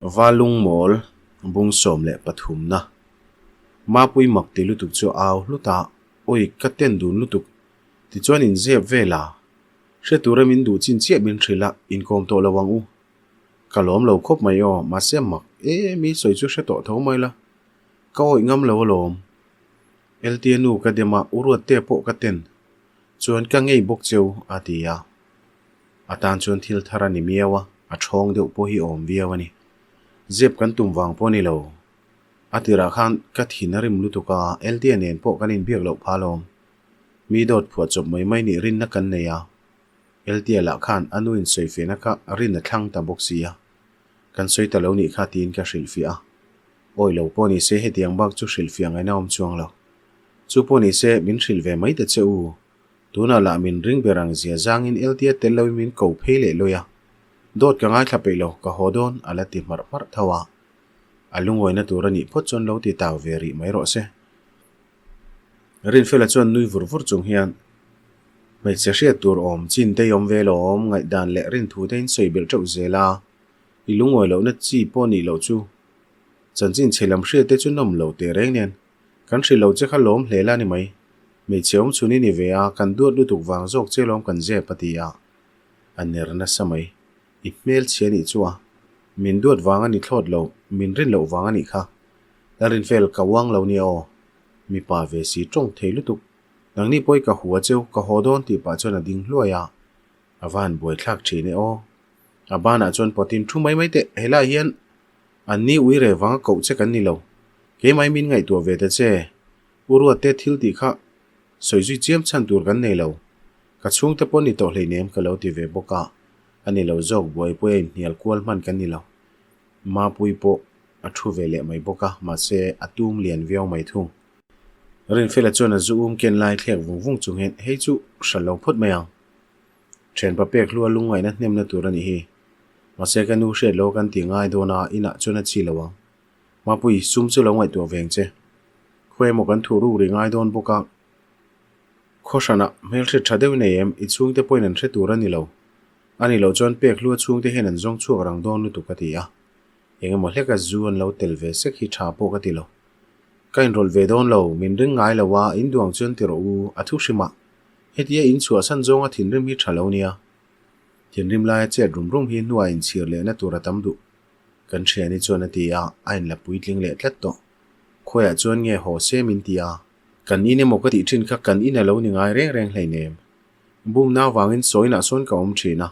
Valung mol bung som le pathum na mapui mak ti lutuk chu aw luta oi katen dun lutuk ti chuan in zep vela hre turamin du chin chiah bin thrila in kom to lawang u kalom lo khop mai o ma sem mak mi soi chu hre to tho mai la ka oi ngam lo lom LTNU ka dema uruat te po katen chuan ka ngei bok cheu atia atan chuan thil tharani miawa a thong deuh po hi om viawani zep kan tumwang po ni lo atira khan ka thinarim lutuka LTN po kanin biak lo phalom mi dot phuat chop mai ni rin na kan neya LTL la khan anu in soife na ka rin na thlang ta boxia kan soi ta lo ni kha tin ka hrilfia oi lo po ni se hetiang bak chu hrilfia ngai naom chuang lo chu po ni se min hrilve mai ta cheu tuna la min ring berang zia zangin LTL tel lo min ko phele loya dot ka ngai thape lo ka hodon ala ti mar thawa alungoi na turani photchon lo ti taw veri mai ro se rin fela chon nui vur chung hian mai che hria tur om chin te yom ve lo om ngai dan le rin thu tein soi ber chau zela ilungoi lo na chi po ni lo chu chan chin chelam hria te chu nom lo te reng nen kan hri lo che kha lom hlela ni mai mai cheom chuni ni ve a kan duat lu tuk wang jok chelom kan je patia aner na samai email cheni chuwa min duat wanga ni thlot lo min rin lo wanga ni kha darin fel ka wang lo ni o mi pa ve si tong thei lutuk nang ni poi ka huwa cheu ka hodon ti pa chona ding hloya awan boi thlak thine o abana chon potin thu mai te hela hian anni ui re wanga ko che kan ni lo ke mai min ngai to ve ta che uru te thil ti kha soizui chiam chan tur kan nei lo ka chung te pon ni to hleinem ka lo ti ve boka ani lo jok boi poin nial kwal man kan ni lo ma pui po athu vele mai boka ma se atum lian viau mai thung rin fela chona zoom ken lai thlek vung chung hen hei chu shalo phot mayang chen pa pek lu lungai na hnem na turani hi ma se kan u she lo kan ti ngai do na ina chona chi lawang ma pui sum chu lo ngai to veng che khwe mo kan thu ru ri ngai don boka khoshana mel thre thadeu nei em I chung te poin an thre turani lo ani lo chon pek lu chung te hen an zong chu rang don lu tu ka ti a enge mo hleka zuan lo tel ve sek hi tha po ka ti lo kain rol ve don lo min ring ngai lawa in duang chon ti ro u athu shima hetia in chua san zong a thin rim hi thalo nia thin rim lai che rum hi nuwa in chir le na tura tam du kan thriani chon ati a ain la puitling le tlat to khoya chon nge ho se min ti a kan ine mo ka ti thin kha kan ina lo ni ngai reng hleinem bum na wangin soina son ka om thina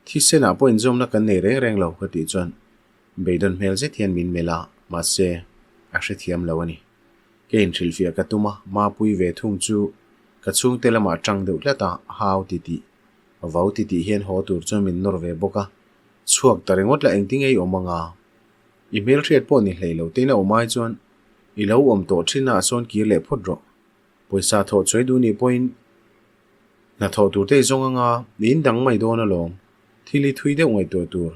thi se na point zom na kan nei reng lo ka ti chon beidon mel je thian min mela ma se a hre thiam lo ani kein thilfia ka tuma ma pui ve thung chu ka chung telama tang deuh hlata hau ti ti vau ti ti hian ho tur chu min nor ve boka chuak tarengot la engting ei omanga email thriat po ni hleilo teina omai chon I lo om to thina son ki le phot ro poisa tho choi du ni point na tho tur te zonga nga nin dang mai do na lom thili thui de ngai to tur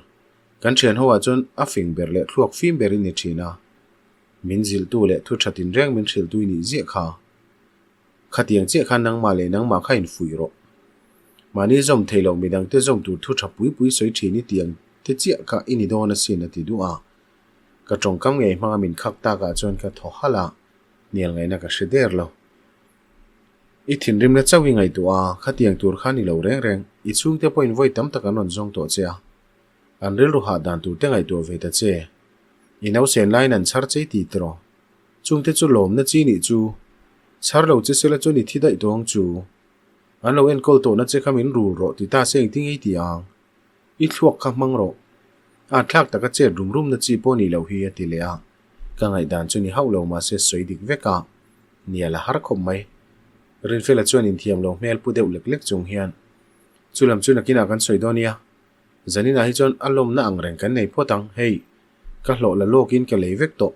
kan chen ho a chon a fing ber le thluak fim berin ni thina min zil tu le thu thatin reng min thil tu ni zia kha khatiang che khan nang ma le nang ma kha in fui ro mani zom thailo midang te zom tu thu thapui pui soi thini tiang te chia kha ini do na sin ati du a ka tong kam nge ma min khak ta ka chon ka tho hala nial ngai na ka sheder lo I thin rim na chawi ngai tu a khatiang tur khani lo reng I chung te point voi tam tak anon zong to che a an rel ru ha dan tu te ngai tu ve ta che I nau sen lai nan char chei ti tro chung te chu lom na chi ni chu char lo che sela chu ni thi dai tong chu an lo en kol to na che khamin ru ro ti ta seng ting ei ti ang I thluak kha mang ro a thlak ta ka che rum na chi po ni lo hi ati le a ka ngai dan chu ni hau lo ma se soi dik veka niala har khom mai rin fela chuan in thiam lo mel pu deuh lek chung hian chulam chu nakina kan soi donia zanina hi chon alom na ang reng kan nei photang hei ka hlo la lokin ka leivek to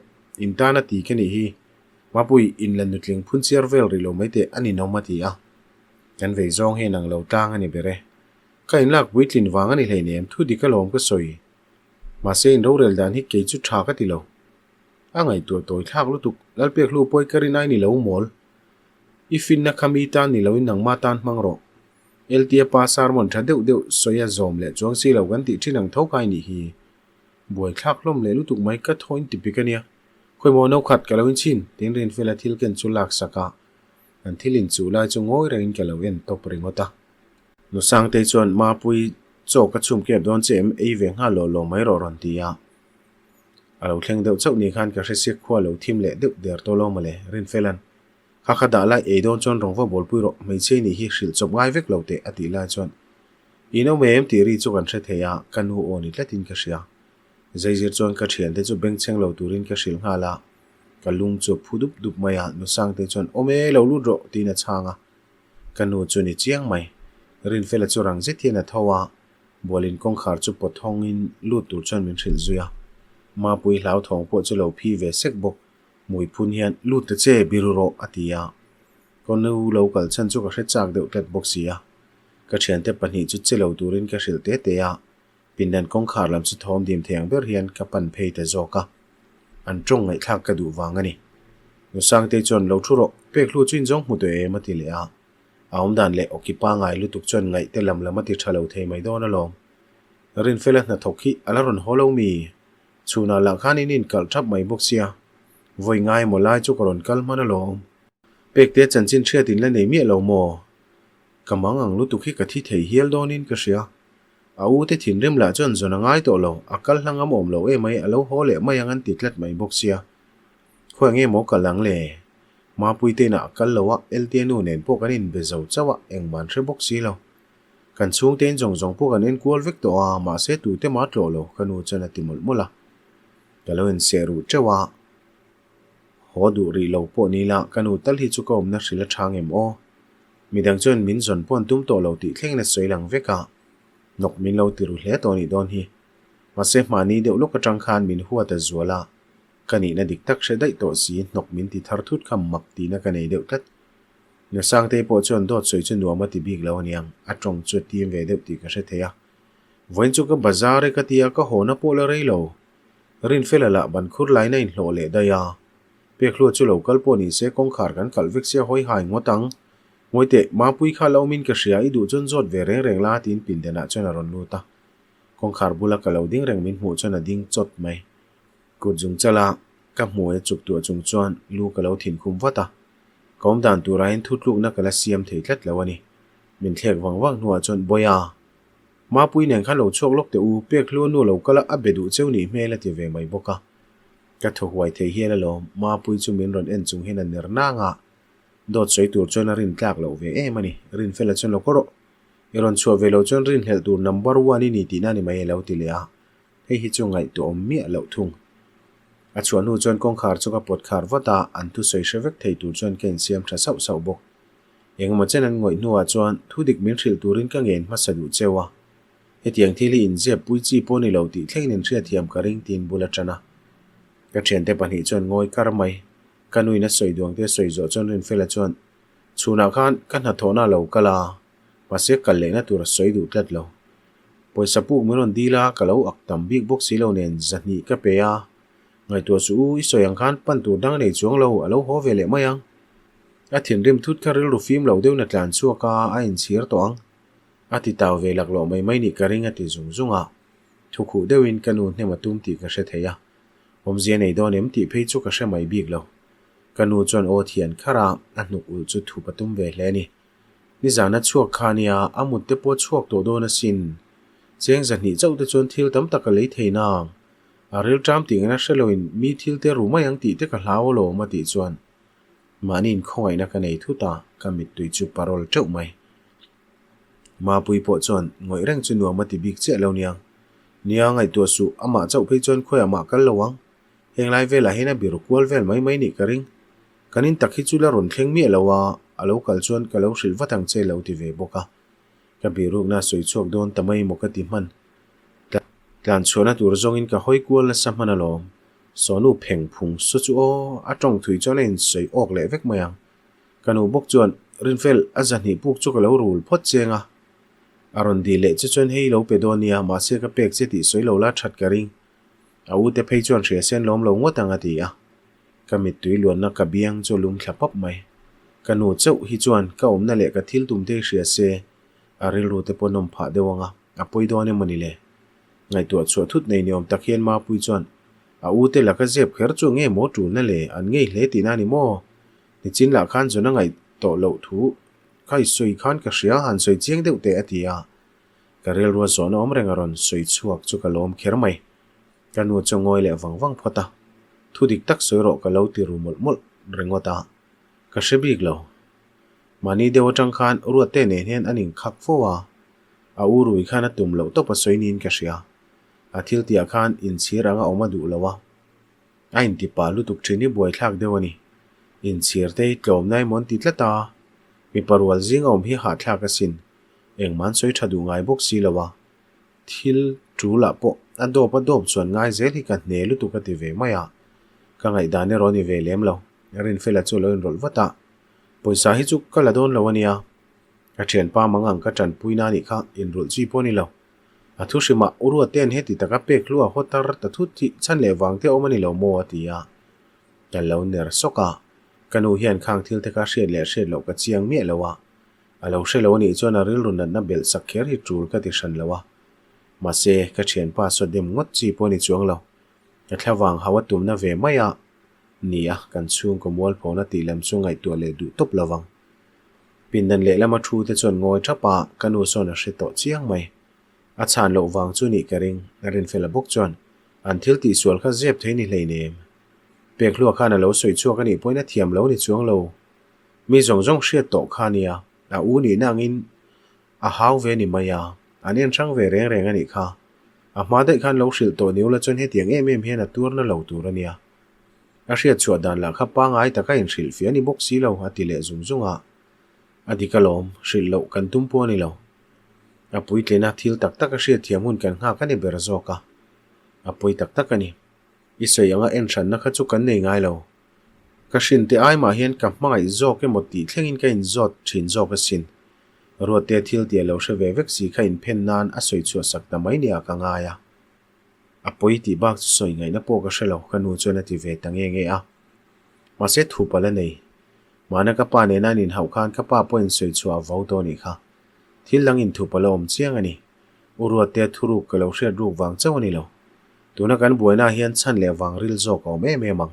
intana ti ke ni hi mapui in lan nutling phun chiar vel ri lo mai te ani no mati a kan ve zong he nang lo tang ani bere ka in lak buitlin wang ani hleinem thu di ka lom ka soi ma se in ro rel dan hi ke chu tha ka ti lo angai tu toi thak lu tuk lal pek lu poi karinai ni lo mol ifin na khami tan ni lo in nang ma tan mang ro LTA pasar mon thadeu deu soya zom le chong si lo gan ti thinang thau kai ni hi buổi khắc lom le lu tuk mai ka thoin ti pikania khoi mo no khat kalawin chin tin rin fela thil ken chu lak saka an thilin chu lai chu ngoi rein kalawen top ringota nu sang te chuan ma pui cho ka chum ke don chem ei ve nga lo mai ro ron tia alo thleng deuh chau ni khan ka hresik khwa lo thim le deuh der to lo male rin felan kha da la ei don chon rong wa bol pui ro mei che ni hi hril chop ngai vek lo te ati la chon ino mem ti ri chu kan hre theya kan hu oni tlatin ka hria zaizir chon ka thian te chu beng cheng lo turin ka hril nga la ka lung chu phudup dup maya nu sang te chon ome lo lu ro tina changa kanu chu ni chiang mai rin fela chu rang je thiana thowa bolin kong khar chu pothong in lu tur chon min hril zuya ma pui hlau thong po chu lo phi ve sek bok mui phun hian lu te che biruro atia konu lo kal chan chu ka hre chak deuh tlat bok sia ka thian te pani chu che lo turin ka hril te te ya pindan kong khar lam chu thom dim theng ber hian ka pan phei te zoka an trong ngai thak ka du wangani nu sang te chon lo thuro pek lu chin jong mu te mati le a aum dan le okipa ngai lu tuk chon ngai te lam lamati thalo thei mai don alom rin fela na thokhi alaron holo mi chuna la khanin in kal thap mai bok sia voi ngai mo lai chu koron kal man alom pek te chan chin thria tin la nei mi lo mo kamang ang lu tuk hi ka thi thei hial donin ka sia au te thin rem la chon zona ngai to lo akal hlangam om lo e mai alo hole mai angan titlat mai bok sia khwange mo kalang le ma pui te na kal lowa LTNU nen po kanin bezo chawa engman thre bok si lo kan chung ten jong jong po kanin kual vek to a ma se tu te ma tlo lo kanu chana timul mula kaloen seru chawa hodu ri lo po ni la kanu tal hi chu kom na hrila thang em o midang chon min zon pon tum to lo ti thleng na soilang veka nok min lo tiru hle to ni don hi ma se mani deuh lok atang khan min huwa ta zuala kani na dik tak she dai to si nok min ti thar thut kham mak ti na kanei deuh tat na sang te po chon dot soi chu nuama ti big lo niang atong chu tim ve deuh ti ka she theya voin chu ka bazar ka tia ka hona po la rei lo rin fela la ban khur lai na in hlo le da ya pe khlo chu lo kal po ni se kong khar kan kal vek se hoi hai ngotang ngoite ma pui kha lo min ka hria i du chon zot ve reng reng la tin pin dena chona ron lu ta kong khar bula ka lo ding reng min hu chona ding chot mai ku jung chala ka hmuai chuk tu chung chuan lu ka lo thin khum wata kom dan tu rain thutluk na kala siam thei tlat lawani min thlek wang nuwa chon boya ma pui neng kha lo chok lok te u pek lu nu lo kala abedu cheu ni hmela ti ve mai boka ka thohuai thei hiala lo ma pui chu min ron en chung hin an ner na nga dot soi tur chon rin tlak lo ve e mani rin fela chon lo koro iron chu ve lo chon rin hel tur number 1 ni ti na ni mai lo ti le a hei hi chu ngai to om mi lo thung a chuan hu chon kong khar chu ka pot khar wata an tu soi shevek thei tur chon ken siam tha sau sau bok engma chen an ngoi nuwa chuan thudik min thil turin ka ngen ma sadu chewa hetiang thili in je pui chi poni lo ti thleng nin thria thiam ka ring tin bula chana ka chen te pani chon ngoi kar mai kanui na soi duang te soi zo chon rin fela chon chuna khan kan ha thona lo kala pase kal le na tur soi du tlat lo poisa pu muron dila kalo aktam big box silo nen zani ka pe ya ngai to su i soyang khan pan tu dang nei chuang lo alo ho vele mayang a thin rim thut kharil ru fim lo deu na tlan chu ka a in chhir to ang ati taw ve lak lo mai ni karing ati zung zunga thukhu deuin kanu hne matum ti ka hre theya omzia nei don em ti phei chu ka hre mai big lo kanu chon o thian khara anu ul chu thu patum ve hle ni zana chuak khania amut te po chuak to do na sin cheng zani chau te chon thil tam tak lei theina aril tram ting na sheloin mi thil te ru mai ang ti te ka hlaw lo ma ti chuan manin khoi na ka nei thu ta ka mit tui chu parol chau mai ma pui po chon ngoi reng chu nuam ma ti big che lo niang nia ngai tu su ama chau phei chon khoi ama kal lowang henglai vela hena biru kwal vel mai ni karing kanin takhi chu la ron thleng mi lowa alo kal chuan kalo hril watang che lo ti ve boka ka biru na soi chok don tamai mo ka ti man tlan chona tur zongin ka hoi kwal na samana lo sonu pheng phung su chu o atong thui chonen soi ok le vek mayang kanu bok chuan rinfel azani puk chu ka lo rul phot chenga aron di le chu chon hei lo pedonia ma se ka pek che ti soi lo la that ka ring au te phei chuan hre sen lom lo ngotanga ti a kamit tui luan na ka biang chu lum thlapap mai kanu chau hi chuan ka om na le ka thil tum te hria se aril ru te ponom pha dewanga apoi do ne mani le ngai tua chu thut nei niom takhian ma pui chuan a u te la ka zep kher chu nge mo tu na le an ngei hle ti na ni mo ni chin la khan chu na ngai to lo thu khai soi khan ka hria han soi chiang deuh te atia ka rel ro zo na om renga ron soi chuak chu ka lom kher mai ka nu chu ngoi le wang phota thu dik tak soi ro ka lo ti ru mol rengota ka shebik lo mani dewa tang khan ruat te ne hen aning khak fowa a urui khana tum lo to pa soinin ka hria a thil tia khan in chhir anga oma du lawa a in ti pa lutuk thini buai thlak dewani in chhir te tlom nai mon ti tlata mi parwal zing om hi ha thlak asin engman soi thadu ngai bok si lawa thil tula po ando pa dom chuan ngai zel hi ka hne lutuk ati ve maya ka ngai dane roni ve lem lo rin fela chu lo in rol wata poisa hi chu kala don lawania a thian pa mangang ka tran puina ni kha in rul chi poni lo a thu shima uru ten he ti taka pek lua hotar ta thu ti chan le wang te omani lo mo atia ta lo ner soka kanu hian khang thil te ka hriat le hriat lo ka chiang mi lowa a lo hre lo ni chuan a ril run na bel sak kher hi tul ka ti hran lowa ma se ka thian pa so dem ngot chi poni chuang lo a thlawang hawa tum na ve maya nia kan chung ko mol phona ti lam chungai tu le du top lawang pin dan le lama thu te chon ngoi thapa kanu son a hre to chiang mai a chan lo wang chu ni karing rin fela bok chon an thil ti sual kha zep theini hleinem pek lu kha na lo soi chu ka ni poina thiam lo ni chuang lo mi zong zong hriat to kha nia a u ni nangin a hau ve ni maya anen thang ve reng ani kha a ma dai khan lo hril to niu la chon he tiang em hian a tur na lo tur ania a hriat chu dan la kha pa ngai taka in hril fi ani bok si lo ati le zum zunga adikalom hril lo kan tum po ni lo apui tlena thil tak tak a hriat thiam hun kan nga ka ni ber zoka apui tak tak ani isoi anga en than na kha chu kan nei ngai lo ka hrin te ai ma hian ka hmangai zok ke moti thlengin ka in zot thin zok a sin ro te thil te lo hre ve vek si kha in phen nan a soi chu sak ta mai nia ka nga ya apoi ti bak soi ngai na po ka hrelo kanu chona ti ve tange nge a ma se thu pala nei mana ka pa ne nan in hau khan ka pa point soi chu a vo to ni kha thil lang in thu palom chiang ani urwa te thuru ka lo hre ru wang chawani lo tuna kan buaina hian chan le wang ril zo ko me mang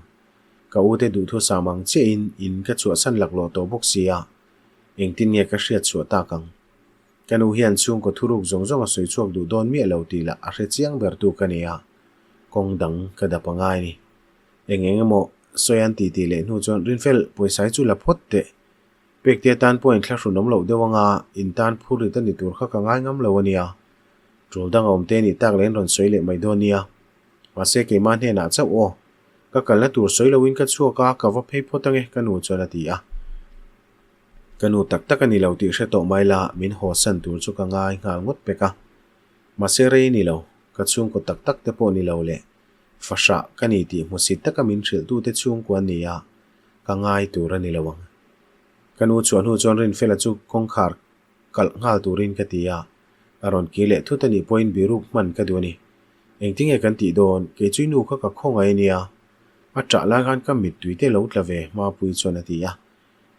ka u te du thu samang che in ka chu san lak lo to bok sia engtin nge ka hriat chu ta kang kanu hian chung ko thuruk zong zong a soi chuak du don mi lo ti la a hre chiang ber tu kania kong dang ka da pangai ni engengemo soyan ti ti le nu chon rinfel poisai chu la phot te pek te tan point thla hrunom lo dewanga in tan phuri ta ni tur kha ka ngai ngam lo ania trul dang om te ni tak len ron soi le mai donia ma se ke man he na chau o ka kal na tur soi lo win ka chuaka ka va phei photange kanu chona ti a kanu tak tak ani lo ti hre to mai la min ho san tur chu ka ngai ngal ngot peka ma se rei ni lo ka chung ko tak tak te po ni lo le fasha kani ti musit taka min thril tu te chung ko ania ka ngai tur ani lawang kanu chuan hu chon rin fela chu kong khar kal ngal turin ka tia aron kile thutani point biruk man ka duni engting e kan ti don ke chuinu kha ka khongai nia a tra la gan ka mit tuite lo tlave ma pui chona tia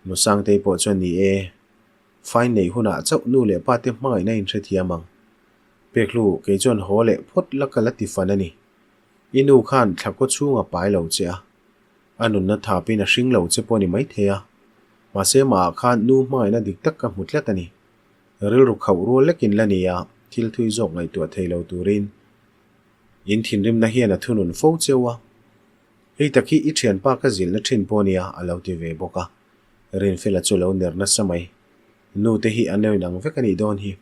no sang te po chon ni e fine nei huna chau nu le pa te mai na in the thiamang peklu ke chon hole phot lakala ti fanani inu khan thako chunga pai lo che anun na tha pin a hring lo che poni mai thea ma se ma khan nu mai na dik tak ka mutla tani ril ru khau ro lekin lania thil thui jok ngai tu theilo turin in thin rim na hian a thunun fo chewa hei takhi I thian pa ka zil na thin ponia alo ti ve boka rin fela chu lo ner na samai nu te hi anoi nang vekani don hi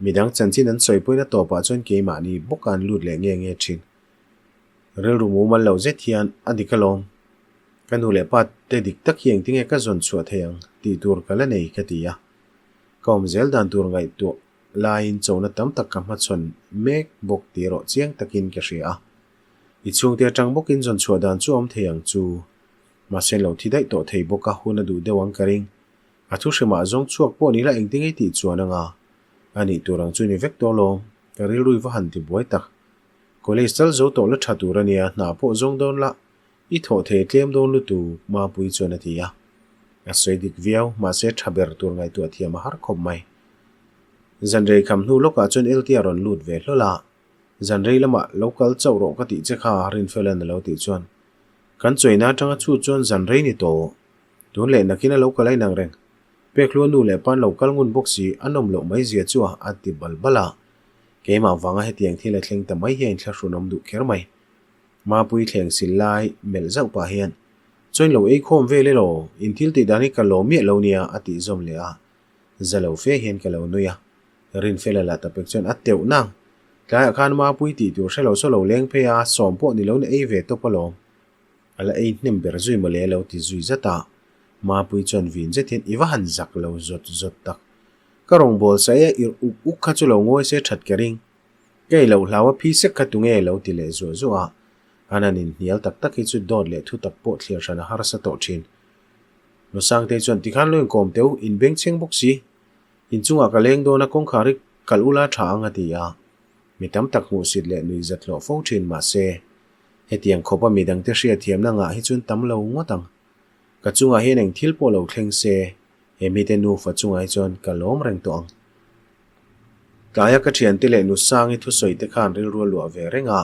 midang chanchin an soi poina to pa chon ke ma ni bokan lut le nge thin rel ru mu mal lo je thian adikalom kanu le pat te dik tak hieng tinge ka zon chu theyang ti tur kala nei ka tia kom zel dan tur ngai tu lain chona tam tak ka ma chon mek bok ti ro chiang takin ka ria I chung te tang bokin zon chu dan chu om theyang chu ma sen lo thi dai to thei boka huna du dewang karing athu shema zong chuak po ni la engting ei ti chuan anga ani turang chu ni vek to lo karil rui wa han ti boi tak college sal zo to la thatu rania na po zong don la I tho the tlem don lu tu ma pui chona tia a soi dik viau ma se thaber tur ngai tu athia ma har khom mai zanrei kham nu loka chon LT ron lut ve hlola zan rei lama local chau ro ka ti che kha rin felan lo ti chuan kan choina tanga chu chuan zan rei ni to tun le nakina local ai nang reng peklu nu le pan local ngun boxi anom lo mai zia chu ati balbala keima wanga hetiang thila thleng ta mai hian thla hrunom du kher mai ma pui thleng silai mel zau pa hian choin lo ei khom ve le lo in thil ti dani ka lo mi lo nia ati zom le a zalo fe hian ka lo nuya rin fela la ta pek chon ateu nang ka khan ma pui ti tur shelo so lo leng phe a som po ni lo ne ei ve to palo ala ei nem ber zui mo le lo ti zui zata ma pui chon vin je thin iwa han zak lo zot tak karong bol sa ya ir u kha chu lo ngoi se that kering ke lo hlawa phi se kha tu nge lo ti le zo zo a ananin nial tak tak hi chu dot le thu tak po thlir sana har sa to thin no sang te chon ti khan loin kom teu in beng cheng bok si in chunga ka leng do na kong khari kalula tha anga ti ya mitam tak mu sit le nui zat lo fo thin ma se hetiang khopa midang te hria thiam na nga hi chun tam lo ngotang ka chunga hian eng thil po lo thleng se emi te nu fa chunga hi chon kalom reng to ang kaya ka thian ti le nu sang hi thu soi te khan ril ru lo ve renga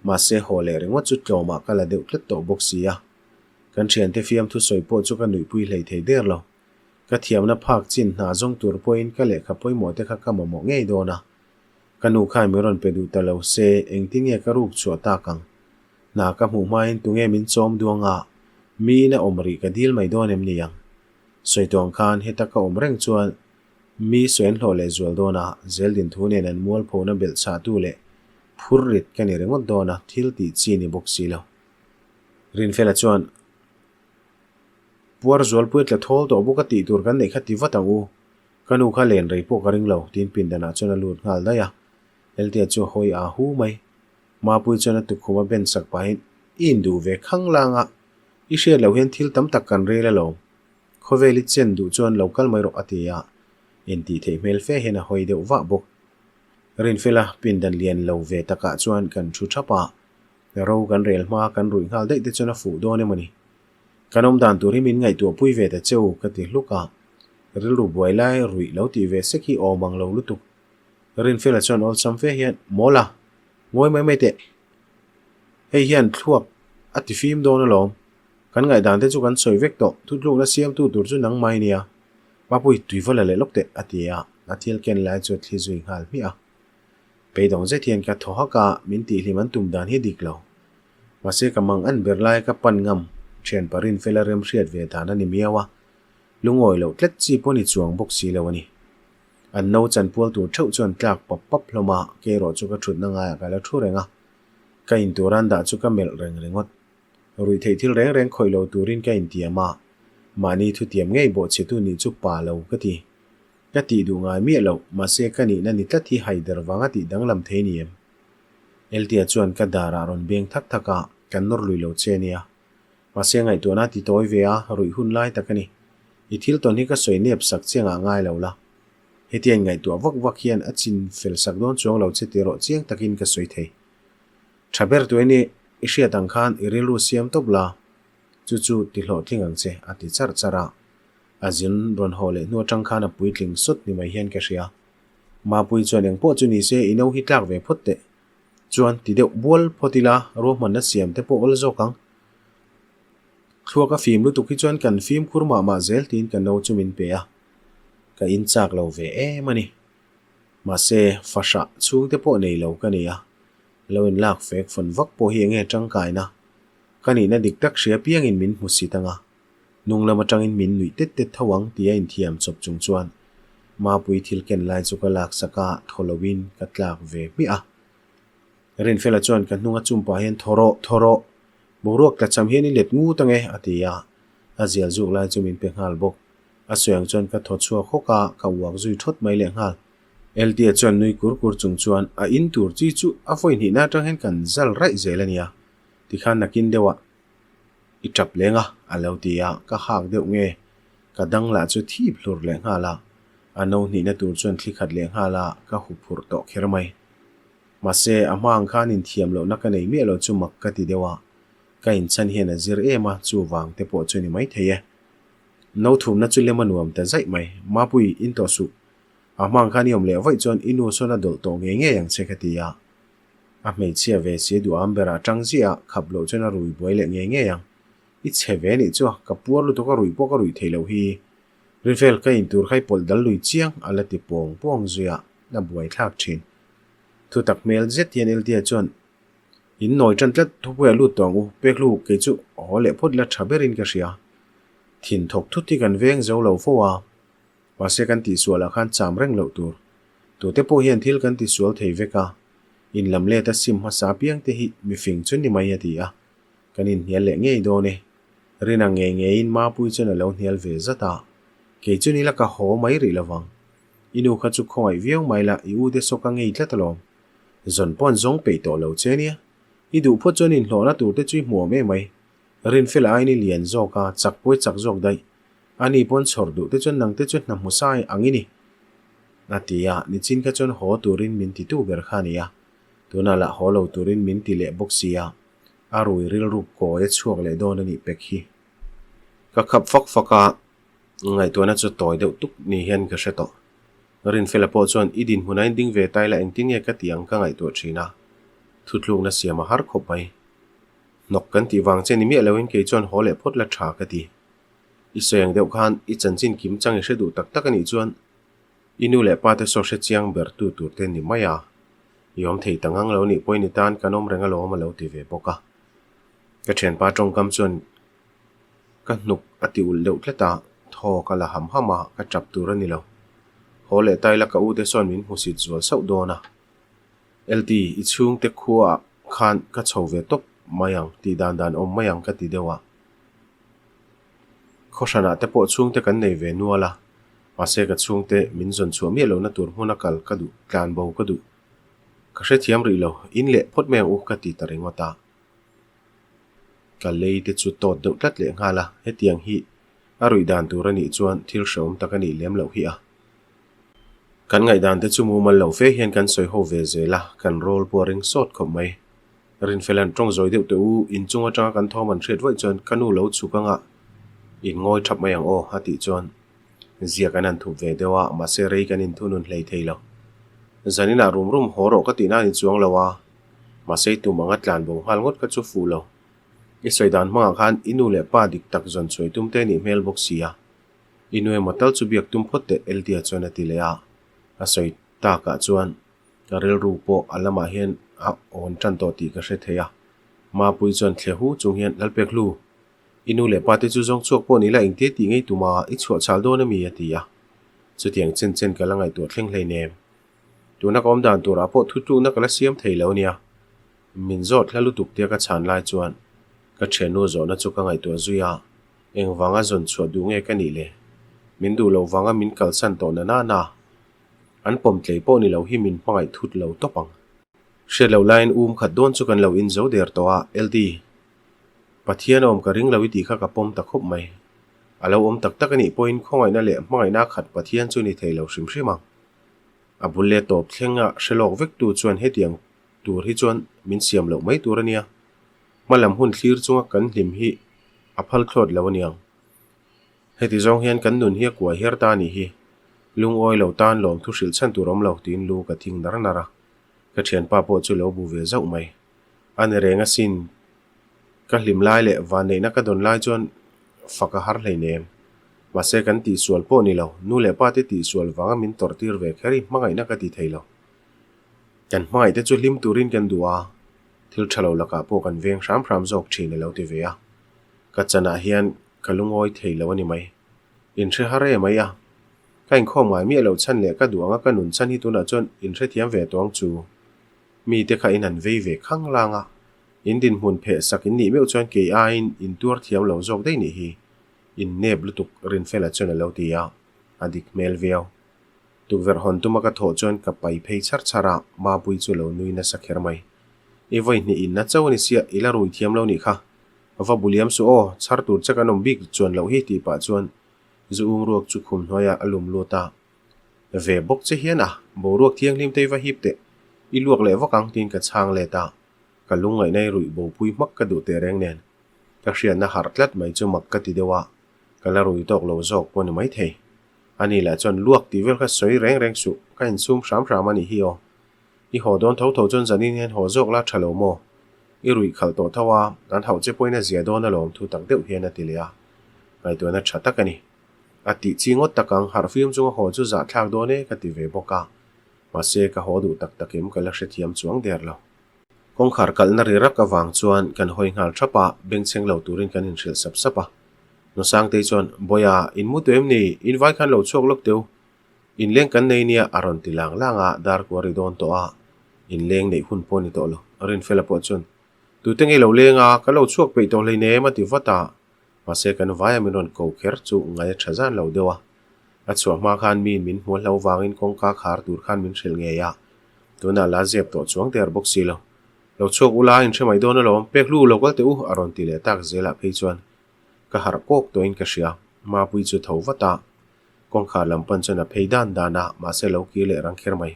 ma se hole ringo chu tloma kala deuh tlet to boxia kan thian te fiam thu soi po chu ka nui pui hlei thei der lo ka thiam na phak chin na jong tur point ka le kha poi mo te kha kam mo ngei do na kanu khai meron pe du ta lo se eng ting e ka ruk chu ta kang na ka mu main tu nge min chom duanga mi na omri ka dil mai don em ni yang soi tong khan heta ka omreng chuan mi soen hlo le zual do na zel din thu ne nan mol pho na bel cha tu le phurrit ka ni rengot do na thil ti chi ni boxi lo rin fela chuan puar zol puet la thol to buka ti tur kan nei kha ti watang u kanu kha len rei po karing lo tin pin dana chona lut ngal da ya eltia chu hoi a hu mai ma pui chona tu khuma ben sak pa hin in du ve khang langa i she lo hen thil tam tak kan re la lo khoveli chen du chon local mai ro atia in ti thei mel fe hena hoi de wa bok rin fela pin dan lian lo ve taka chuan kan thu thapa ro kan rel ma kan rui ngal dei te chona fu do ne mani kanom dan tur himin ngai tu pui ve ta cheu ka ti hluka ril ru boi lai rui lo ti ve se ki o mang lo lutuk rin fela chon ol sam fe hian mola ngoi mai te hei hian thuak ati fim do na lom kan ngai dan te chu kan soi vek to thu lu na siam tu tur chu nang mai nia pa pui tui vala le lokte atia athil ken lai chu thli zui ngal mi a peidong je thian ka thoha ka min ti hliman tum dan hi dik lo ma se ka mang an ber lai ka pan ngam chen parin fela rem hriat ve ta na ni miawa lungoi lo tlet chi poni chuang bok si lo ani an no chan pol tu thau chon tlak pop pop hloma ke ro chu ka thut na nga ka la thu renga ka in turan da chu ka mel reng rengot rui thei thil reng reng khoi lo turin ka in tiama mani thu tiam ngei bo che tu ni chu pa lo ka ti du ngai mi lo ma se ka ni na ni tla thi haider wanga ti danglam thei ni em eltia chuan ka dara ron beng thak thaka kan nor lui lo che nia ma se ngai tu na ti toy ve a rui hun lai takani i thil ton hi ka soi nep sak chenga ngai lo la hetian ngai tu wak wak hian achin fel sak don chong lo che te ro chiang takin ka soi thei thaber tu ni ishia tang khan irilu siam topla chu ti hlo thingang che ati char chara azin ron hole no tang khana puitling sut ni mai hian ka ria ma pui chuan eng po chu ni se ino hi tlak ve photte chuan ti deuh bol photila ro man na siam te po ol zo kang thluaka fim lu tu ki chuan kan fim khurma ma zel tin kan no chumin pe a ka in chak lo ve e mani ma se fasha chung te po nei lo ka ni a lo in lak fek fon vak po hi nge tang kai na kani na dik tak ria piang in min musitanga nunglama tang in min nui tet tet thawang tia in thiam chop chung chuan ma pui thil ken lai chu ka lak saka tholowin ka tlak ve mi a rin fela chuan kan hnunga chumpa hian thoro boruak ta cham hian in let ngu tange atia azial zuk lai chumin pe ngal bok asoyang chuan ka tho chua khoka ka wak zui thot mai le ngal eltia chuan nui kur chung chuan a in tur chi chu a foi ni na tang hen kan zal rai zelania ti khan nakin dewa i trap lenga alo tia ka hak deuh nge ka dang la chu thi phlur le ngala ano ni na tur chuan thli khat le ngala ka hu phur to khermai ma se amang khan in thiam lo na ka nei me lo chu mak ka ti dewa ka in chan hian a zir ema chu wang te po chu ni mai theye no thum na chu lemanuam ta zai mai ma pui in to su amang khan yom le vai chuan inu sona dol to nge yang che ka tia a mei chia ve si du ambera tangzia khaplo chona rui boi le nge yang I cheve ni chu kapur lu to ka rui po ka rui theilo hi rivel ka in tur khai pol dal lui chiang ala ti pong pong zuya na buai thak thin thu tak mel zet yen el dia chon in noi chan tlat thu bua lu tong u pek lu ke chu hole phot la thaberin ka ria thin thok thu ti kan veng zo lo fo wa wa se kan ti suala khan cham reng lo tur tu te po hian thil kan ti sual thei veka in lam le ta sim ha sa piang te hi mi fing chun ni mai ati a kanin hial le ngei do ne rina nge in ma pui chen lo hial ve zata ke chuni la ka ho mai ri lawang inu kha chu khoi viau mai la I u de so ka ngei tla talom zon pon zong pe to lo chenia I du pho chon in hlona tur te chui mo me mai rin fel ai ni lian zo ka chak poi chak zok dai ani pon chhor du te chon nang te chon nam musai angini natia ni chin ka chon ho turin min ti tu ber khania tuna la ho lo turin min ti le boxia arui ril rup ko e chuak le don ani pek hi ka khap fak faka ngai to na chu toy deuh tuk ni hian ka hreto rin fel po chon idin hunain ding ve tai la engtin ye ka tiang ka ngai to thina thutlung na siama har khop mai nok kan ti wang chen ni mi lawin ke chon hole phot la tha ka ti I seng deuh khan I chan chin kim chang e hredu tak tak ani chuan inu le pa te so hre chiang ber tu tur ten ni maya yom thei tangang lo ni poini tan kanom renga lo ma lo ti ve boka ka then pa tong kam chuan ka nuk ati ul deuh tleta tho ka la ham hama ka chap tur ani lo hole tai la ka u te son min husit zual sau dona ld I chung te khuwa khan ka chho ve top mayang ti dan dan om mayang ka ti dewa khoshana te po chung te kan nei ve nuala pase ka chung te min zon chu mi lo na tur huna kal ka du kan bo ka du ka hre thiam ri lo in le phot me u ka ti taringota ka lei te chu tot deuh tlat le ngala he tiang hi arui dan tur ani chuan thil shom takani lem lo hi a kan ngai dan te chu mu mal lo fe hian kan soi ho ve zela kan rol boring sot khom mai rin felan trong zoi deuh te u in chunga tanga kan thoman thret voi chuan kanu lo chu kanga in ngoi thap mai ang o hati chuan zia kanan thu ve dewa ma se rei kanin thunun hlei theilo zanina rum horo ka tina ni chuang lawa ma sei tu manga tlan bo hal ngot ka chu fu lo I soidan manga khan inu le pa dik tak zon choi tum te ni mailbox sia inue matal chu biak tum photte eltia chona ti le a soi ta ka chuan ka rel ru po alama hian a on tan to ti ka hre theya ma pui chon thle hu chung hian lalpek lu inu le pa te chu zong chuak po ni la ingte ti ngei tuma I chhuat chal do na mi atia chu tiang chen ka langai tu thleng hlei nem tuna kom dan tura po thu tu na kala siam theilo nia min zot lalu tuk te ka chan lai chuan ka thenu zo na chu ka ngai tu zuya eng wanga zon chhuat du nge ka ni le min du lo wanga min kal san to na an pom tlei po ni lo hi min pangai thut lo topang she lo line khat don chu kan lo in zo der to a ld pathian om ka ring lo ti kha ka pom ta khop mai alo om tak tak ani point khongai na le mangai na khat pathian chu ni theilo sim shima abulle top thlenga shelok vek tu chuan hetiang tur hi chuan min siam lo mai tur ania malam hun thlir chunga kan hlim hi aphal thlot lo aniang heti zong hian kan nun hi kwa her ta ni hi lung oi lo tan lom thu hril chan turom lo tin lu ka thing dar nara ka thian pa po chu lo bu ve zau mai ane renga sin ka hlim lai le van nei na ka don lai chuan faka har hlei nem ma se kan ti sual po ni lo nu le pa te ti sual wanga min tor tir ve khari mangai na ka ti theilo kan mai te chu hlim turin kan duwa thil thalo laka po kan veng ram jok thine lo ti ve a ka chana hian kalungoi theilo ani mai in thre hare mai a kain khom ngai mi lo chan le ka duanga ka nun chan hi tuna chon in thre thiam ve tong chu mi te kha in an ve khang langa in din hun phe sakin ni meu chon ke a in tur thiam lo jok dei ni hi in neb lutuk rin fela chon lo ti ya adik mel veo tu ver hon tu maka tho chon ka pai phei chara ma pui chu lo nui na sakher mai e voi ni in na chawni sia ila rui thiam lo ni kha va buliam su o char tur chakanom big chon lo hi ti pa chon zu ruak chu khum hoya alum lota ve bok che hiana bo ruak thiang lim te va hip te I luak le wakang tin ka chang le ta ka lungai nei rui bo pui mak ka du te reng nen ka hrian na har tlat mai chu mak ka ti dewa ka la rui tok lo jok pon mai thei ani la chon luak ti vel kha soi reng su ka in sum ram ani hi o i ho don tho chon zanin hen ho jok la thalo mo i rui khal to thawa an hau che poina zia don alom thu tak deuh hian atilia ngai to na tha takani ati chingot takang har film chung ho chu za thak do ne ka ti ve boka ma se ka ho du tak takim ka la hrethiam chuang der lo kong khar kal na ri rak awang chuan kan hoi ngal thapa beng cheng lo turin kan in hril sap sapa no sang te chuan boya in mu tuem ni invite khan lo chok lok teu in leng kan nei nia aron tilang langa dar ko ri don to a in leng nei hun poni to lo rin fela po chun tu tengi lo lenga ka lo chuak pe to le ne ma ti vata ma se kan vai minon ko kher chu ngai thazan lo dewa a chuak ma khan min hmol lo wangin kong ka khar tur khan min hril nge ya tuna la zep to chuang ter bok si lo chuak ula in themai don lo pek lu lo kal te u aron ti le tak zela phei chuan ka har kok to in ka sia ma pui chu tho vata kong kha lam pan chana pheidan dana ma se lo ki le rang kher mai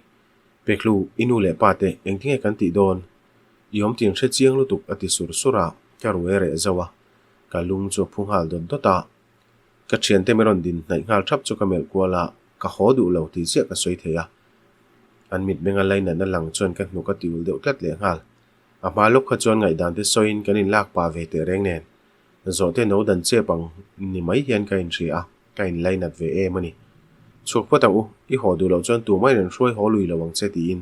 peklu inu le pa te engthing kan ti don yom ting hre chiang lu tuk ati sur sura ka ruwe re zawa ka lung chu phung hal don tota ka thian te meron din nai ngal thap chu ka mel kwala ka ho du lo ti che ka soi theya an mit menga laina na lang chon ka nu ka tiul deuh tlat le ngal a ma lok kha chon ngai dan te soin kanin lak pa ve te reng nen zo te no dan che pang ni mai hian ka in ria ka in lainat ve e mani chuk pata u i ho du lo chon tu mai ren hroi ho lui lawang che ti in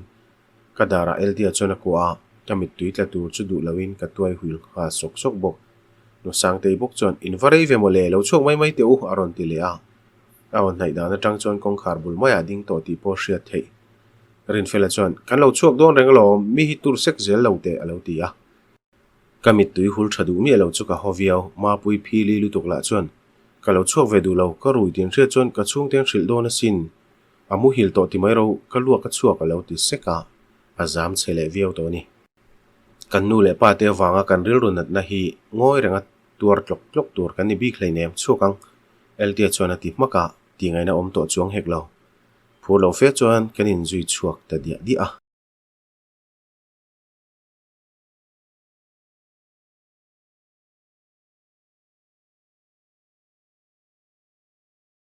ka dara eldia chona ko a kamit tui tla tur chu du lawin ka tuai huil kha sok sok bok no sang te bok chon in varei ve mo le lo chuk mai te u aron ti le a awon nai dan atang chon kong khar bul mai ading to ti po hria thei rin fela chon kan lo chuak don reng lo mi hi tur sek zel lo te alo ti a kamit tui hul thadu mi lo chu ka hoviao ma pui phi li lu tuk la chon ka lo chuak ve du lo ka rui tin hria chon ka chung teng hril don a sin amu hil to ti mai ro ka luak ka chuak alo ti seka azam chele viau to ni kan nu le pa te wanga kan ril runat na hi ngoi renga tur tlok tur kan ni bi khlei nem chukang eltia chona ti maka ti ngai na om to chuang hek lo phu lo fe chuan kan in zui chuak ta dia di a